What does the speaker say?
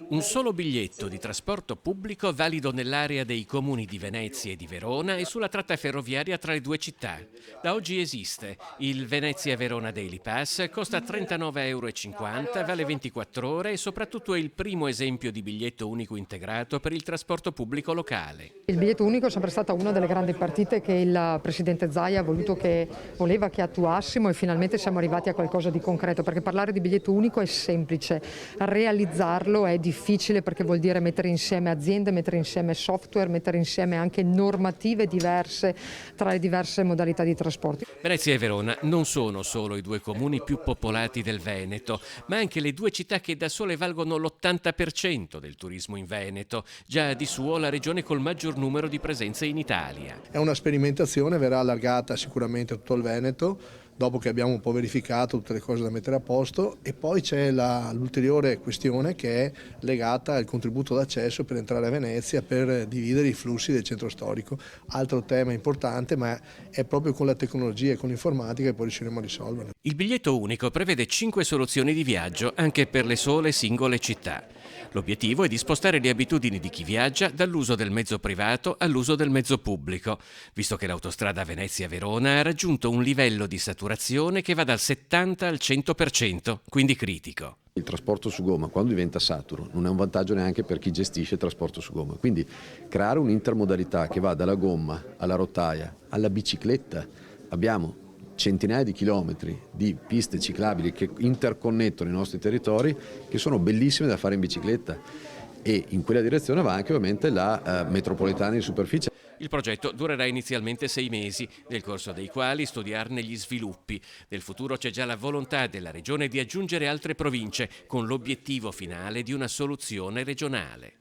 Un solo biglietto di trasporto pubblico valido nell'area dei comuni di Venezia e di Verona e sulla tratta ferroviaria tra le due città. Da oggi esiste. Il Venezia-Verona Daily Pass costa 39,50 €, vale 24 ore e soprattutto è il primo esempio di biglietto unico integrato per il trasporto pubblico locale. Il biglietto unico è sempre stata una delle grandi partite che il Presidente Zaia voleva che attuassimo, e finalmente siamo arrivati a qualcosa di concreto, perché parlare di biglietto unico è semplice, realizzarlo è difficile, perché vuol dire mettere insieme aziende, mettere insieme software, mettere insieme anche normative diverse tra le diverse modalità di trasporto. Venezia e Verona non sono solo i due comuni più popolati del Veneto, ma anche le due città che da sole valgono l'80% del turismo in Veneto, già di suo la regione col maggior numero di presenze in Italia. È una sperimentazione, verrà allargata sicuramente a tutto il Veneto, dopo che abbiamo un po' verificato tutte le cose da mettere a posto, e poi c'è l'ulteriore questione che è legata al contributo d'accesso per entrare a Venezia, per dividere i flussi del centro storico. Altro tema importante, ma è proprio con la tecnologia e con l'informatica che poi riusciremo a risolverlo. Il biglietto unico prevede 5 soluzioni di viaggio anche per le sole singole città. L'obiettivo è di spostare le abitudini di chi viaggia dall'uso del mezzo privato all'uso del mezzo pubblico, visto che l'autostrada Venezia-Verona ha raggiunto un livello di saturazione che va dal 70 al 100%, quindi critico. Il trasporto su gomma, quando diventa saturo, non è un vantaggio neanche per chi gestisce il trasporto su gomma. Quindi creare un'intermodalità che va dalla gomma alla rotaia alla bicicletta. Abbiamo centinaia di chilometri di piste ciclabili che interconnettono i nostri territori, che sono bellissime da fare in bicicletta, e in quella direzione va anche ovviamente la metropolitana in superficie. Il progetto durerà inizialmente 6 mesi, nel corso dei quali studiarne gli sviluppi. Nel futuro c'è già la volontà della Regione di aggiungere altre province, con l'obiettivo finale di una soluzione regionale.